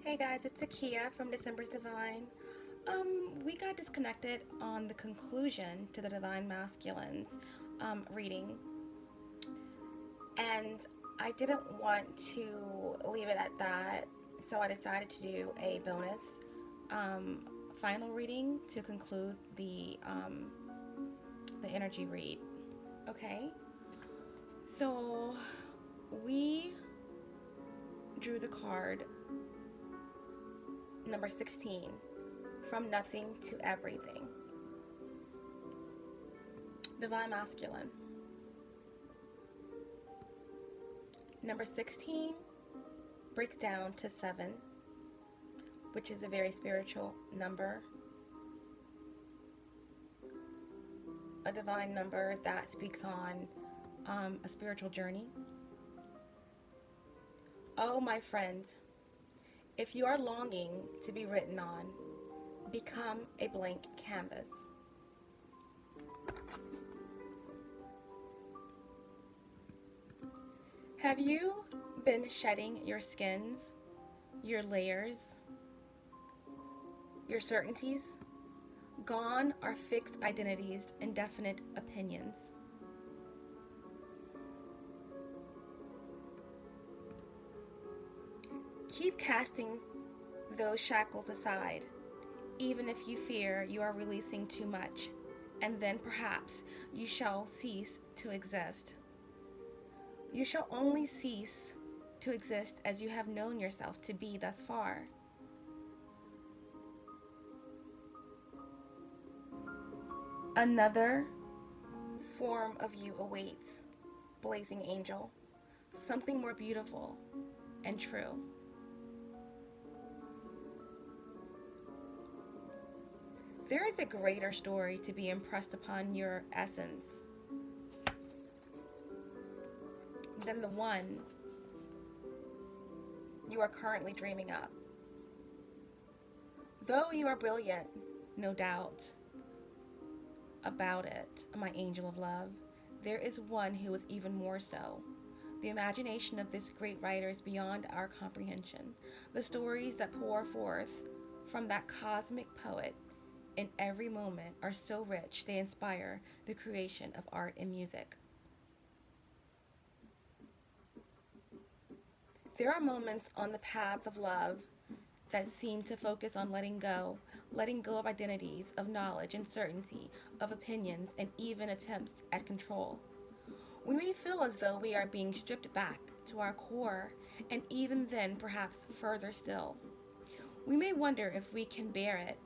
Hey guys, it's Akia from December's Divine. We got disconnected on the conclusion to the Divine Masculines reading, and I didn't want to leave it at that, so I decided to do a bonus um, final reading to conclude the energy read. Okay, so we drew the card number 16, from nothing to everything. Divine Masculine. Number 16 breaks down to 7, which is a very spiritual number. A divine number that speaks on a spiritual journey. Oh, my friend, if you are longing to be written on, become a blank canvas. Have you been shedding your skins, your layers, your certainties? Gone are fixed identities and definite opinions. Keep casting those shackles aside, even if you fear you are releasing too much, and then perhaps you shall cease to exist. You shall only cease to exist as you have known yourself to be thus far. Another form of you awaits, blazing angel, something more beautiful and true. There is a greater story to be impressed upon your essence than the one you are currently dreaming up. Though you are brilliant, no doubt about it, my angel of love, there is one who is even more so. The imagination of this great writer is beyond our comprehension. The stories that pour forth from that cosmic poet in every moment are so rich they inspire the creation of art and music. There are moments on the paths of love that seem to focus on letting go of identities, of knowledge and certainty, of opinions, and even attempts at control. We may feel as though we are being stripped back to our core, and even then, perhaps further still. We may wonder if we can bear it,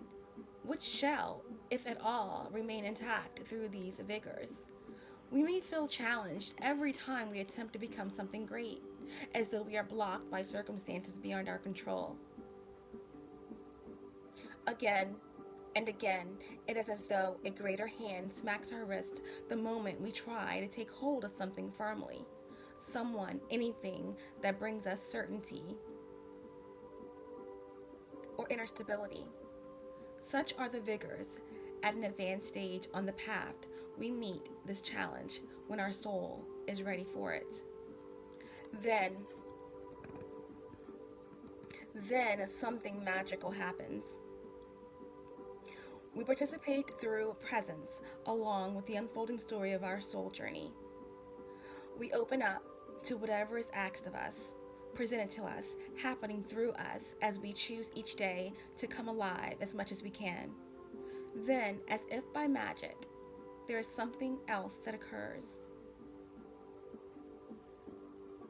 which shall, if at all, remain intact through these vigors. We may feel challenged every time we attempt to become something great, as though we are blocked by circumstances beyond our control. Again and again, it is as though a greater hand smacks our wrist the moment we try to take hold of something firmly, someone, anything that brings us certainty or inner stability. Such are the vigors at an advanced stage on the path we meet this challenge when our soul is ready for it. Then, then something magical happens. We participate through presence along with the unfolding story of our soul journey. We open up to whatever is asked of us, presented to us, happening through us as we choose each day to come alive as much as we can. Then, as if by magic, there is something else that occurs.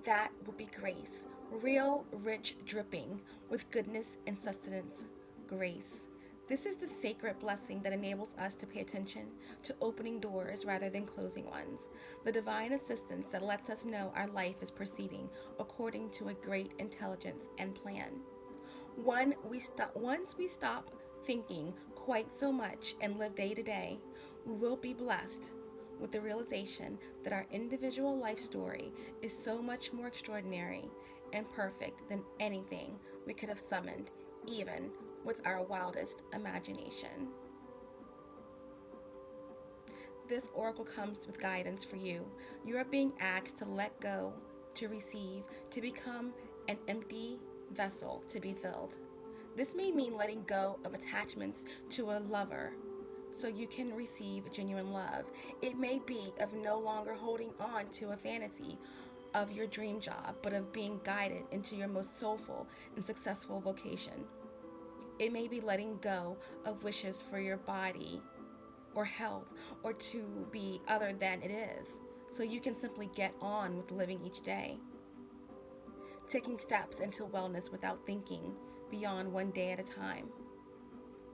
That will be grace, real, rich, dripping with goodness and sustenance. Grace. This is the sacred blessing that enables us to pay attention to opening doors rather than closing ones. The divine assistance that lets us know our life is proceeding according to a great intelligence and plan. Once we stop thinking quite so much and live day to day, we will be blessed with the realization that our individual life story is so much more extraordinary and perfect than anything we could have summoned, even with our wildest imagination. This oracle comes with guidance for you. You are being asked to let go, to receive, to become an empty vessel to be filled. This may mean letting go of attachments to a lover so you can receive genuine love. It may be of no longer holding on to a fantasy of your dream job, but of being guided into your most soulful and successful vocation. It may be letting go of wishes for your body or health or to be other than it is, so you can simply get on with living each day. Taking steps into wellness without thinking beyond one day at a time.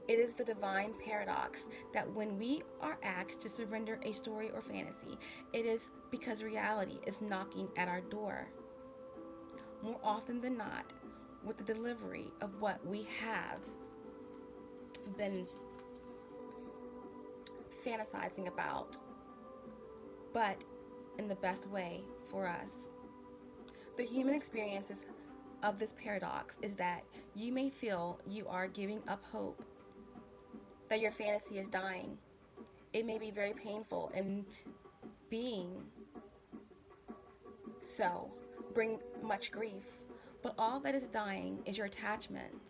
It is the divine paradox that when we are asked to surrender a story or fantasy, it is because reality is knocking at our door. More often than not, with the delivery of what we have been fantasizing about, but in the best way for us. The human experiences of this paradox is that you may feel you are giving up hope, that your fantasy is dying. It may be very painful and being so bring much grief, but all that is dying is your attachments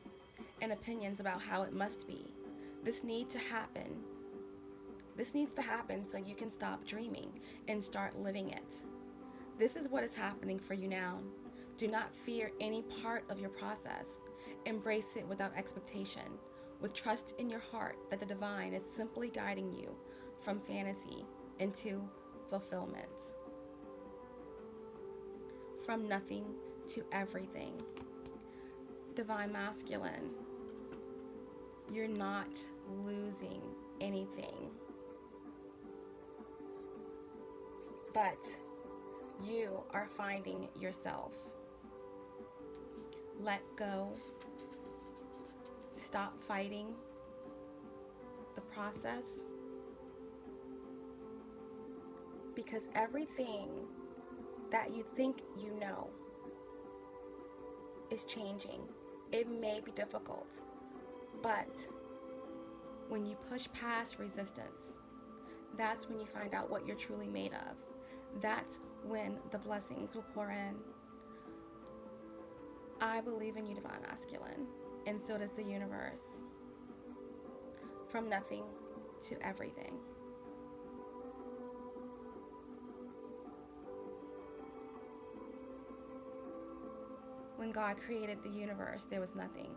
and opinions about how it must be. This needs to happen. This needs to happen so you can stop dreaming and start living it. This is what is happening for you now. Do not fear any part of your process. Embrace it without expectation, with trust in your heart that the divine is simply guiding you from fantasy into fulfillment. From nothing to everything. Divine masculine, you're not losing anything, but you are finding yourself. Let go. Stop fighting the process, because everything that you think you know is changing. It may be difficult, but when you push past resistance, that's when you find out what you're truly made of. That's when the blessings will pour in. I believe in you, divine masculine, and so does the universe. From nothing to everything. When God created the universe, there was nothing.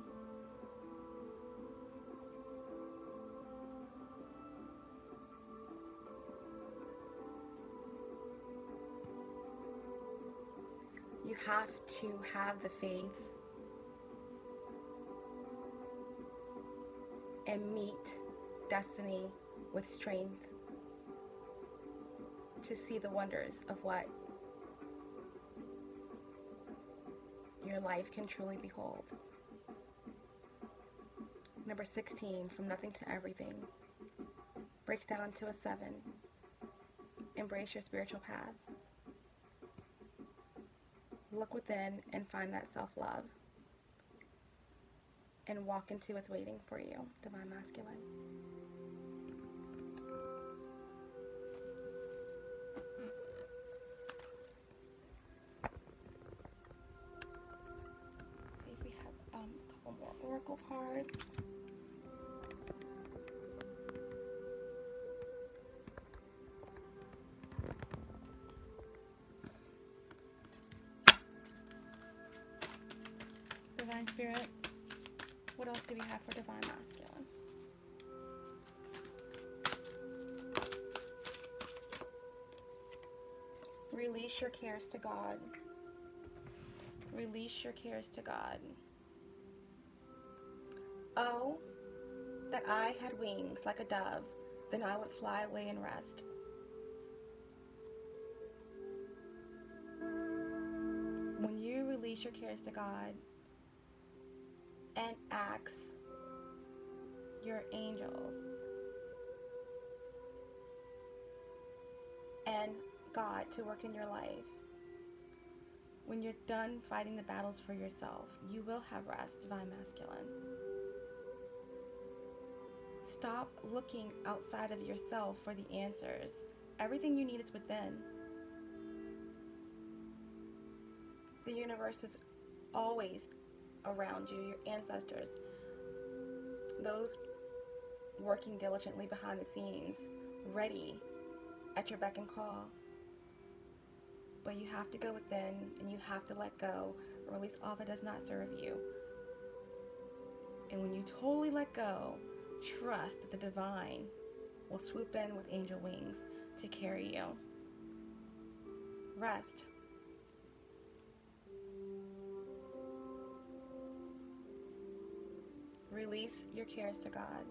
You have to have the faith and meet destiny with strength to see the wonders of what your life can truly behold. Number 16, from nothing to everything, breaks down to a 7. Embrace your spiritual path. Look within and find that self-love and walk into what's waiting for you, divine masculine. Let's see if we have a couple more oracle cards. Divine Spirit, what else do we have for divine masculine? Release your cares to God. Release your cares to God. Oh, that I had wings like a dove, then I would fly away and rest. When you release your cares to God and ask your angels and God to work in your life, when you're done fighting the battles for yourself, you will have rest, divine masculine. Stop looking outside of yourself for the answers. Everything you need is within. The universe is always around you, your ancestors, those working diligently behind the scenes, ready at your beck and call. But you have to go within, and you have to let go, or release all that does not serve you. And when you totally let go, trust that the divine will swoop in with angel wings to carry you. Rest. Release your cares to God.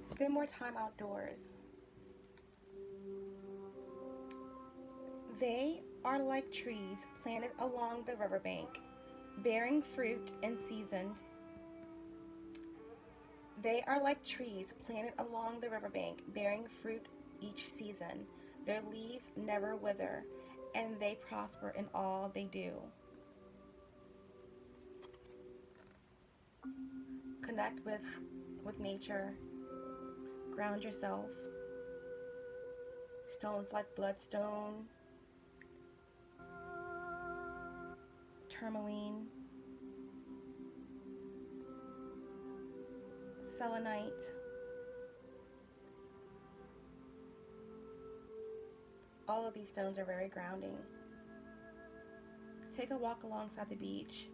Spend more time outdoors. They are like trees planted along the riverbank, bearing fruit and seasoned. They are like trees planted along the riverbank, bearing fruit each season. Their leaves never wither, and they prosper in all they do. Connect with nature. Ground yourself. Stones like bloodstone, tourmaline, selenite, all of these stones are very grounding. Take a walk alongside the beach.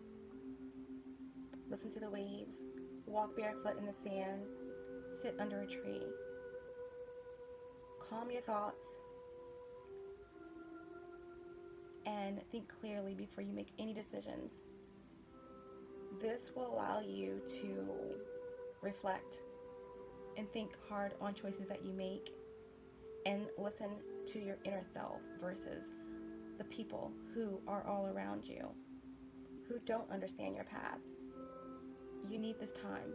Listen to the waves. Walk barefoot in the sand. Sit under a tree. Calm your thoughts and think clearly before you make any decisions. This will allow you to reflect and think hard on choices that you make and listen to your inner self versus the people who are all around you, who don't understand your path. You need this time.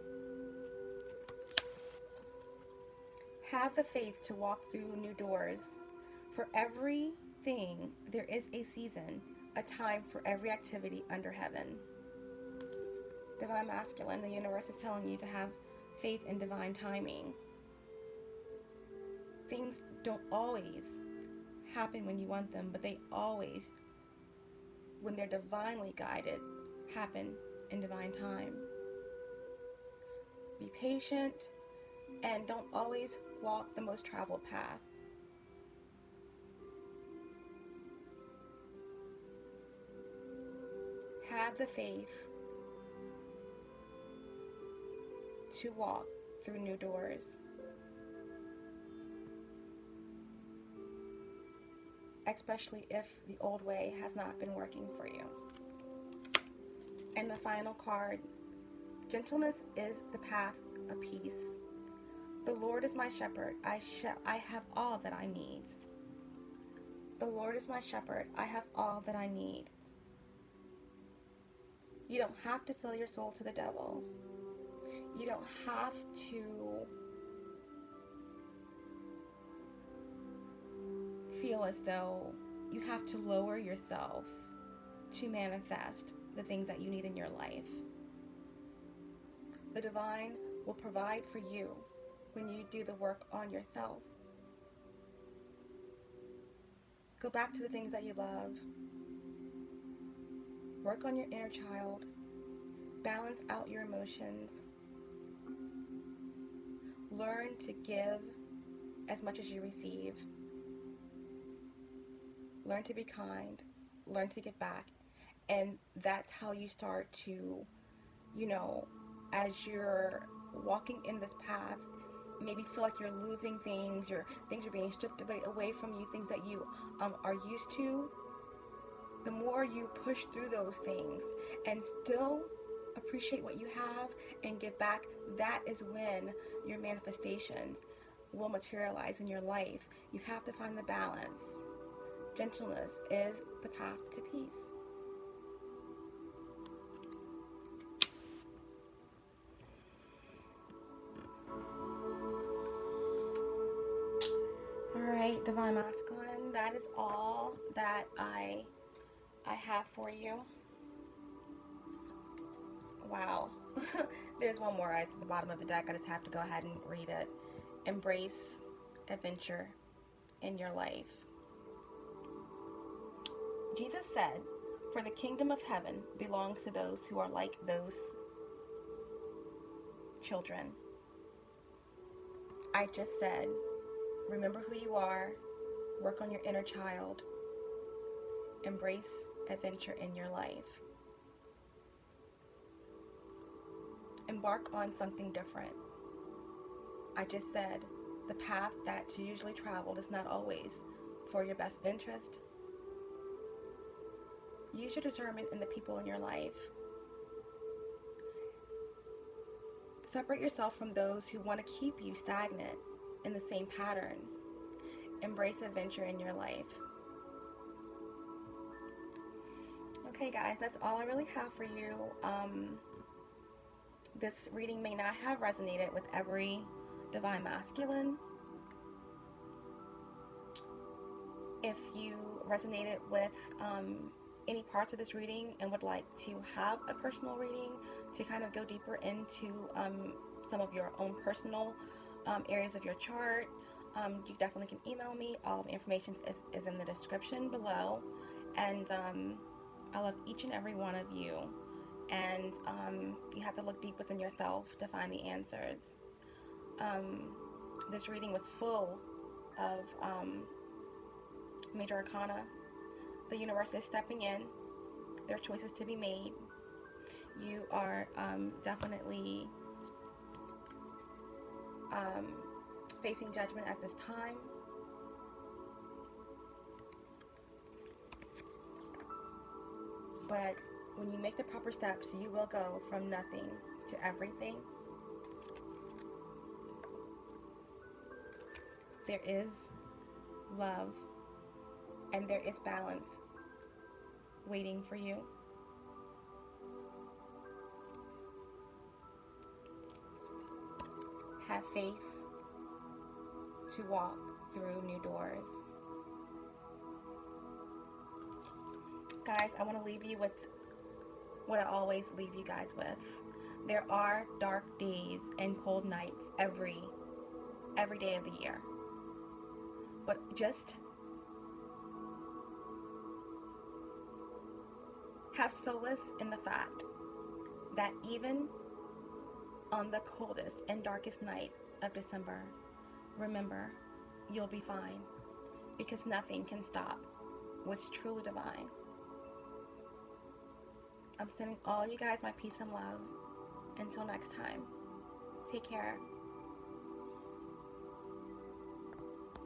Have the faith to walk through new doors. For everything, there is a season, a time for every activity under heaven. Divine Masculine, the universe is telling you to have faith in divine timing. Things don't always happen when you want them, but they always, when they're divinely guided, happen in divine time. Be patient and don't always walk the most traveled path. Have the faith to walk through new doors. Especially if the old way has not been working for you. And the final card, gentleness is the path of peace. The Lord is my shepherd. I have all that I need. The Lord is my shepherd. I have all that I need. You don't have to sell your soul to the devil. You don't have to feel as though you have to lower yourself to manifest the things that you need in your life. The divine will provide for you when you do the work on yourself. Go back to the things that you love. Work on your inner child. Balance out your emotions. Learn to give as much as you receive. Learn to be kind. Learn to give back. And that's how you start to, as you're walking in this path, maybe feel like you're losing things, things are being stripped away from you, things that you are used to. The more you push through those things and still appreciate what you have and give back, that is when your manifestations will materialize in your life. You have to find the balance. Gentleness is the path to peace. Alright, Divine Masculine, that is all that I have for you. Wow. There's one more ice at the bottom of the deck. I just have to go ahead and read it. Embrace adventure in your life. Jesus said, "For the kingdom of heaven belongs to those who are like those children." I just said, remember who you are, work on your inner child, embrace adventure in your life. Embark on something different. I just said, the path that you usually traveled is not always for your best interest. Use your discernment in the people in your life. Separate yourself from those who want to keep you stagnant in the same patterns. Embrace adventure in your life. Okay, guys, that's all I really have for you. This reading may not have resonated with every divine masculine. If you resonated with any parts of this reading and would like to have a personal reading to kind of go deeper into some of your own personal areas of your chart, you definitely can email me. All the information is in the description below. And I love each and every one of you. And you have to look deep within yourself to find the answers. This reading was full of major arcana. The universe is stepping in. There are choices to be made. You are definitely facing judgment at this time. But when you make the proper steps, you will go from nothing to everything. There is love and there is balance waiting for you. Have faith to walk through new doors. Guys, I want to leave you with what I always leave you guys with. There are dark days and cold nights every day of the year. But just have solace in the fact that even on the coldest and darkest night of December, remember, you'll be fine, because nothing can stop what's truly divine. I'm sending all you guys my peace and love. Until next time, take care.